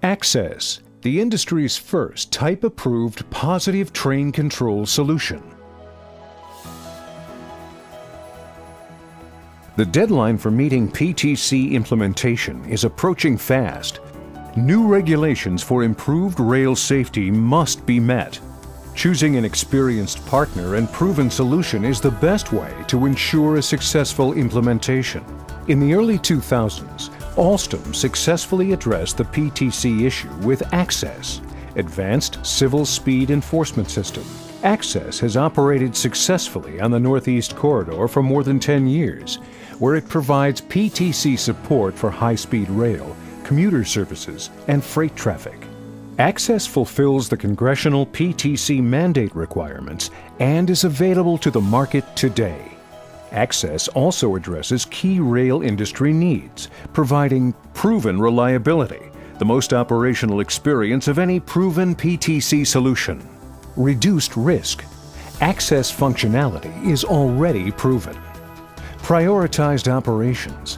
Access, the industry's first type-approved positive train control solution. The deadline for meeting PTC implementation is approaching fast. New regulations for improved rail safety must be met. Choosing an experienced partner and proven solution is the best way to ensure a successful implementation. In the early 2000s, Alstom successfully addressed the PTC issue with Access, Advanced Civil Speed Enforcement System. Access has operated successfully on the Northeast Corridor for more than 10 years, where it provides PTC support for high-speed rail, commuter services, and freight traffic. Access fulfills the congressional PTC mandate requirements and is available to the market today. Access also addresses key rail industry needs, providing proven reliability, the most operational experience of any proven PTC solution. Reduced risk. Access functionality is already proven. Prioritized operations.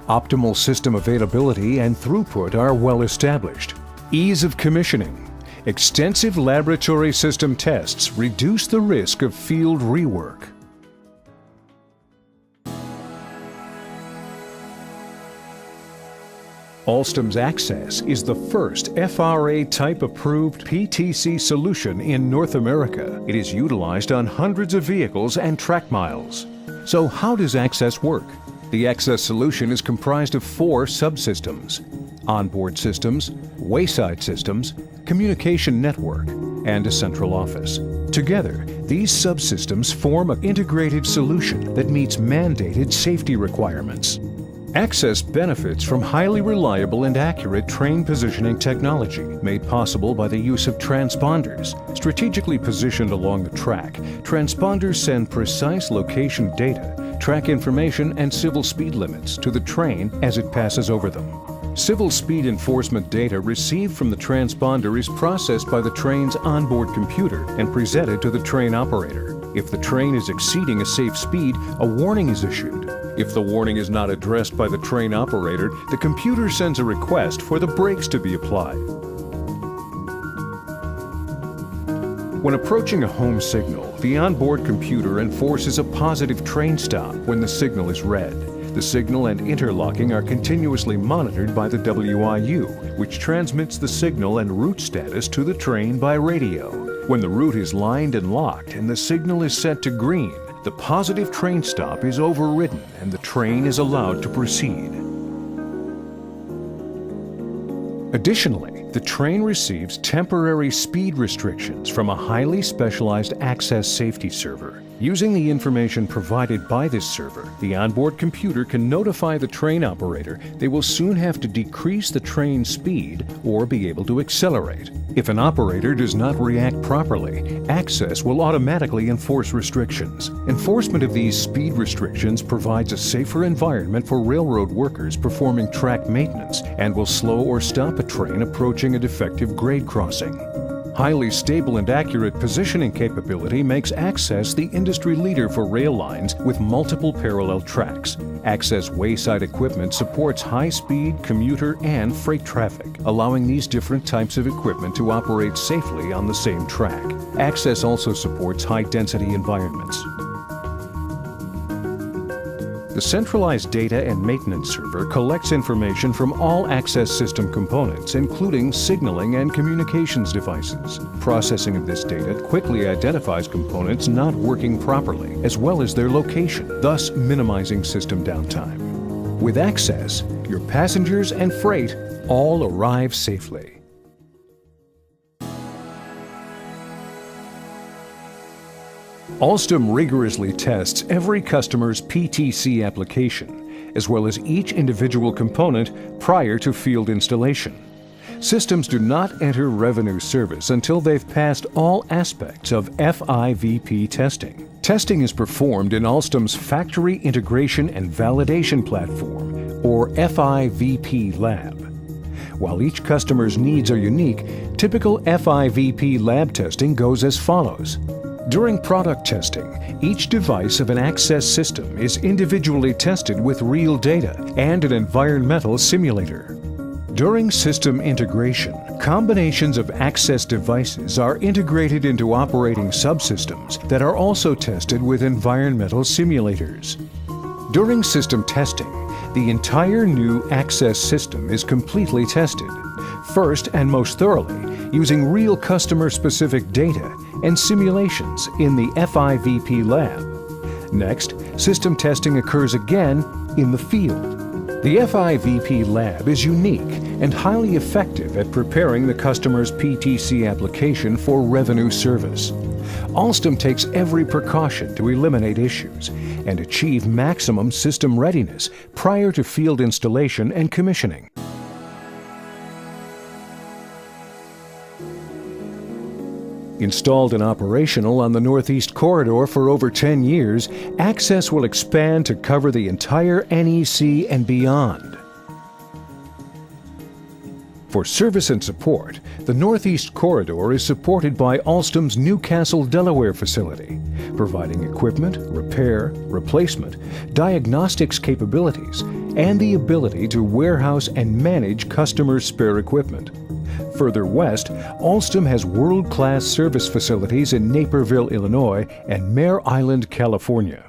Optimal system availability and throughput are well established. Ease of commissioning. Extensive laboratory system tests reduce the risk of field rework. Alstom's Access is the first FRA type-approved PTC solution in North America. It is utilized on hundreds of vehicles and track miles. So how does Access work? The Access solution is comprised of 4 subsystems: onboard systems, wayside systems, communication network, and a central office. Together, these subsystems form an integrated solution that meets mandated safety requirements. Access benefits from highly reliable and accurate train positioning technology made possible by the use of transponders. Strategically positioned along the track, transponders send precise location data, track information, and civil speed limits to the train as it passes over them. Civil speed enforcement data received from the transponder is processed by the train's onboard computer and presented to the train operator. If the train is exceeding a safe speed, a warning is issued. If the warning is not addressed by the train operator, the computer sends a request for the brakes to be applied. When approaching a home signal, the onboard computer enforces a positive train stop when the signal is red. The signal and interlocking are continuously monitored by the WIU, which transmits the signal and route status to the train by radio. When the route is lined and locked and the signal is set to green, the positive train stop is overridden and the train is allowed to proceed. Additionally, the train receives temporary speed restrictions from a highly specialized Access safety server. Using the information provided by this server, the onboard computer can notify the train operator they will soon have to decrease the train's speed or be able to accelerate. If an operator does not react properly, Access will automatically enforce restrictions. Enforcement of these speed restrictions provides a safer environment for railroad workers performing track maintenance and will slow or stop a train approaching a defective grade crossing. Highly stable and accurate positioning capability makes Access the industry leader for rail lines with multiple parallel tracks. Access wayside equipment supports high-speed, commuter, and freight traffic, allowing these different types of equipment to operate safely on the same track. Access also supports high-density environments. The centralized data and maintenance server collects information from all Access system components, including signaling and communications devices. Processing of this data quickly identifies components not working properly, as well as their location, thus minimizing system downtime. With Access, your passengers and freight all arrive safely. Alstom rigorously tests every customer's PTC application, as well as each individual component prior to field installation. Systems do not enter revenue service until they've passed all aspects of FIVP testing. Testing is performed in Alstom's Factory Integration and Validation Platform, or FIVP Lab. While each customer's needs are unique, typical FIVP lab testing goes as follows. During product testing, each device of an Access system is individually tested with real data and an environmental simulator. During system integration, combinations of access devices are integrated into operating subsystems that are also tested with environmental simulators. During system testing, the entire new access system is completely tested, first and most thoroughly using real customer-specific data and simulations in the FIVP lab. Next, system testing occurs again in the field. The FIVP lab is unique and highly effective at preparing the customer's PTC application for revenue service. Alstom takes every precaution to eliminate issues and achieve maximum system readiness prior to field installation and commissioning. Installed and operational on the Northeast Corridor for over 10 years, access will expand to cover the entire NEC and beyond. For service and support, the Northeast Corridor is supported by Alstom's Newcastle, Delaware facility, providing equipment, repair, replacement, diagnostics capabilities, and the ability to warehouse and manage customer spare equipment. Further west, Alstom has world-class service facilities in Naperville, Illinois, and Mare Island, California.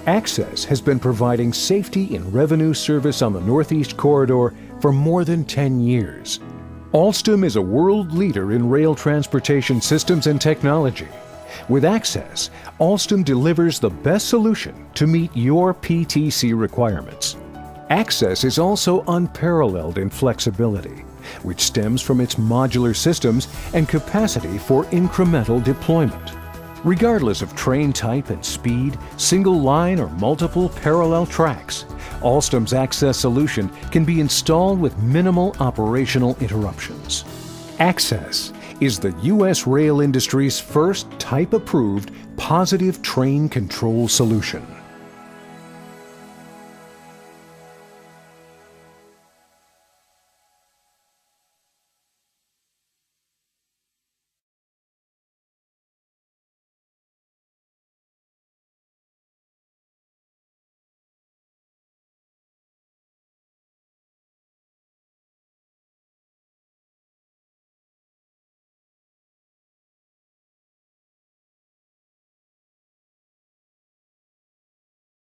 Access has been providing safety in revenue service on the Northeast Corridor for more than 10 years. Alstom is a world leader in rail transportation systems and technology. With Access, Alstom delivers the best solution to meet your PTC requirements. Access is also unparalleled in flexibility, which stems from its modular systems and capacity for incremental deployment. Regardless of train type and speed, single line or multiple parallel tracks, Alstom's Access solution can be installed with minimal operational interruptions. Access is the U.S. rail industry's first type-approved positive train control solution.